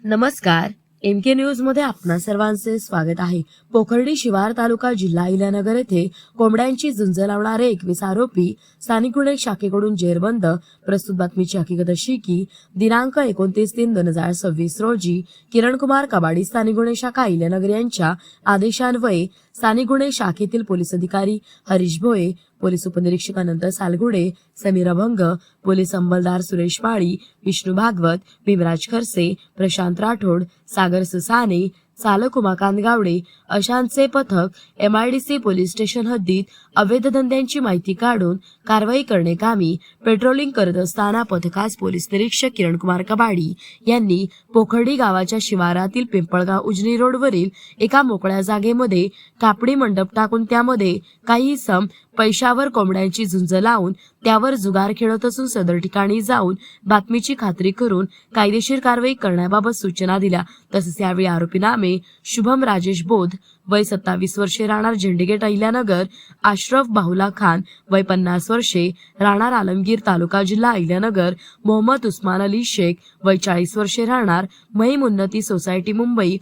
नमस्कार, MK news मध्ये आपणा सर्वांचे स्वागत आहे। पोखर्डी शिवार तालुका जिल्हा इलानगर येथे कोंबड्यांची झुंज लावणारे 21 आरोपी स्थानिक गुन्हे शाखेकडून जेरबंद। प्रस्तुत बातमीची हकीकत अशी की दिनांक 29/3/2026 रोजी किरणकुमार कबाडी स्थानिक गुन्हे शाखा इलानगर यांच्या आदेशान्वये स्थानिक गुन्हे शाखेतील पोलीस अधिकारी हरीश भोये, पोलीस उपनिरीक्षक अनंत सालगुडे, समीर अभंग, पोलीस अंमलदार सुरेश माळी, विष्णू भागवत, भीमराज खरसे, प्रशांत राठोड, सागर सुसाने, चालक उमाकांत गावडे अशांचे पथक MIDC पोलीस स्टेशन हद्दीत अवैध धंद्यांची माहिती काढून कारवाई करण्याकामी पेट्रोलिंग करत असताना पथकास पोलीस निरीक्षक किरणकुमार कबाडी यांनी पोखर्डी गावाच्या शिवारातील पिंपळगाव उजनी रोडवरील एका मोकळ्या जागेमध्ये कापडी मंडप टाकून त्यामध्ये काही इसम पैशावर कोंबड्यांची झुंज लावून त्यावर जुगार खेळत असून सदर ठिकाणी जाऊन बातमीची खात्री करून कायदेशीर कारवाई करण्याबाबत सूचना दिल्या। तसेच यावेळी आरोपी नामे शुभम राजेश बोध वय 27 वर्षे राहणार झेंडेगेट अहिल्यानगर, अशरफ बाहुला खान वय 50 वर्षे राहणार आलमगीर तालुका जिल्हा अहिल्यानगर, मोहम्मद उस्मान अली शेख वय 40 वर्षे राहणार महिम उन्नती सोसायटी मुंबई,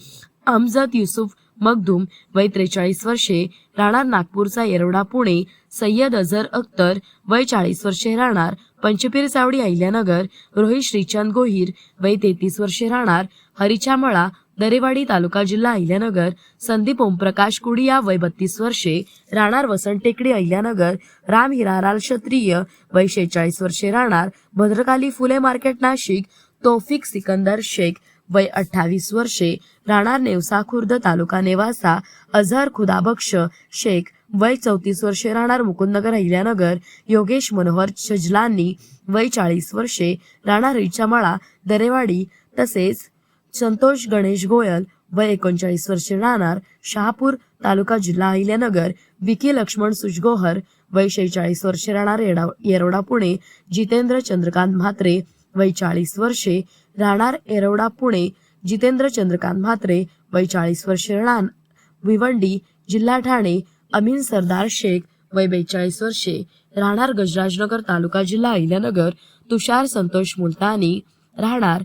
अमजद युसुफ मखदूम वय 43 वर्षे राहणार नागपूरचा येरवडा पुणे, सय्यद अझर अख्तर वय 40 वर्षे राहणार पंचपीर चावडी अहिल्यानगर, रोहित श्रीचंद गोहिर वय 33 वर्षे राहणार हरिचामळा दरेवाडी तालुका जिल्हा अहिल्यानगर, संदीप ओमप्रकाश कुडिया वय 32 वर्षे राहणार वसंत टेकडी अहिल्यानगर, राम हिरालाल क्षत्रिय वय 46 वर्षे राहणार भद्रकाली फुले मार्केट नाशिक, तौफिक सिकंदर शेख वय 28 वर्षे राहणार नेवसा खुर्द तालुका नेवासा, अझहर खुदाबक्ष शेख वय 34 वर्षे राहणार मुकुंदनगर अहिल्यानगर, योगेश मनोहर छजलानी वय 40 वर्षे राहणार रिचामळा दरेवाडी, तसेच संतोष गणेश गोयल वय 39 वर्षे राहणार शहापूर तालुका जिल्हा अहिल्यानगर, विकी लक्ष्मण सुजगोहर वय 46 वर्षे राहणार येरवडा पुणे, जितेंद्र चंद्रकांत म्हात्रे वय 40 वर्षे राहणार येरवडा पुणे, जितेंद्र चंद्रकांत म्हात्रे वय 40 वर्षे राहणार भिवंडी जिल्हा ठाणे, अमीन सरदार शेख वय 42 वर्षे राहणार गजराजनगर तालुका जिल्हा अहिल्यानगर, तुषार संतोष मुलतानी राहणार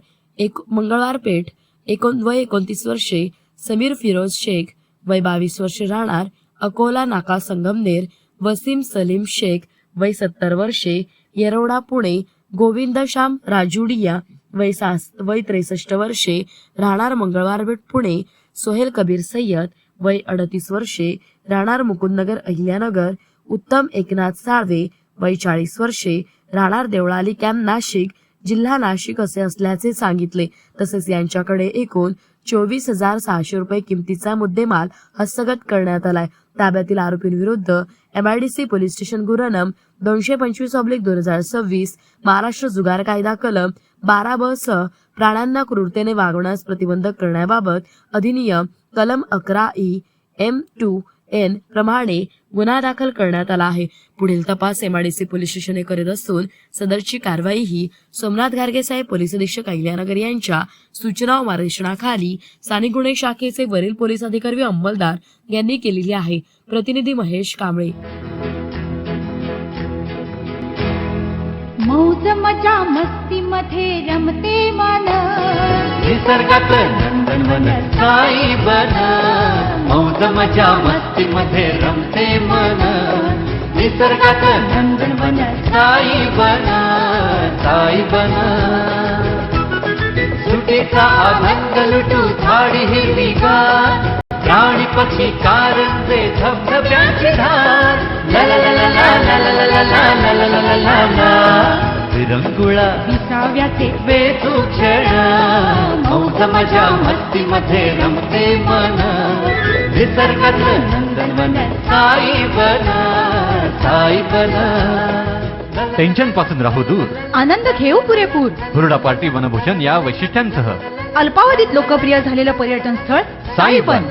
मंगळवार पेठ वय 29 वर्षे, समीर फिरोज शेख वय 22 वर्षे राहणार अकोला नाका संगमनेर, वसीम सलीम शेख वय 70 वर्षे येरवडा पुणे, गोविंद श्याम राजुडिया वय 63 वर्षे राहणार मंगळवार पेठ पुणे, सोहेल कबीर सय्यद वय 38 वर्षे राहणार मुकुंदनगर अहिल्यानगर, उत्तम एकनाथ साळवे वय 40 वर्षे राहणार देवळाली कॅम्प नाशिक जिल्हा नाशिक असे असल्याचे सांगितले। तसेच यांच्याकडे एकूण 24,600 रुपये किमतीचा मुद्देमाल हस्तगत करण्यात आलाय। ताब्यातील आरोपींविरुद्ध MIDC पोलीस स्टेशन गुन्हा नं 225/2026 महाराष्ट्र जुगार कायदा कलम 12B सह प्राण्यांना क्रूरतेने वागवण्यास प्रतिबंधक करण्याबाबत अधिनियम कलम 11E M2N प्रमाणे गुन्हा दाखल करण्यात आला आहे। पुढील तपास MIDC पोलीस स्टेशन करीत असून सदरची कारवाई ही सोमनाथ गारगे साहेब पोलीस अधीक्षक अहिल्यानगर यांच्या सूचना व मार्गदर्शनाखाली स्थानिक गुन्हे शाखेचे वरील पोलीस अधिकारी व अंमलदार यांनी केलेली आहे। प्रतिनिधी महेश कांबळे। मौज मजा मस्ती मध्ये रमते मन, निसर्गात नंदनवन साई बन, मौज मजा मस्ती मध्ये रमते मन, निसर्गात नंदनवन साई बन, साई बन, सुटीचा आनंद लुटू झाडी हिरवीगार, प्राणी पक्षी कारंजे धबधब्याची धार, ला ला ला ला ला ला ला ला ला ला ला ला ला, विरंगुळा विसाव्याचे बेतू क्षण, मौज मजा मस्ती मध्ये रमते मन, निसर्गात नंदनवन साई बन, साई बन, टेन्शन पासून राहू दूर, आनंद घेऊ पुरेपूर, हुरडा पार्टी वनभोजन या वैशिष्ट्यांसह अल्पावधीत लोकप्रिय झालेलं पर्यटन स्थळ साईबन।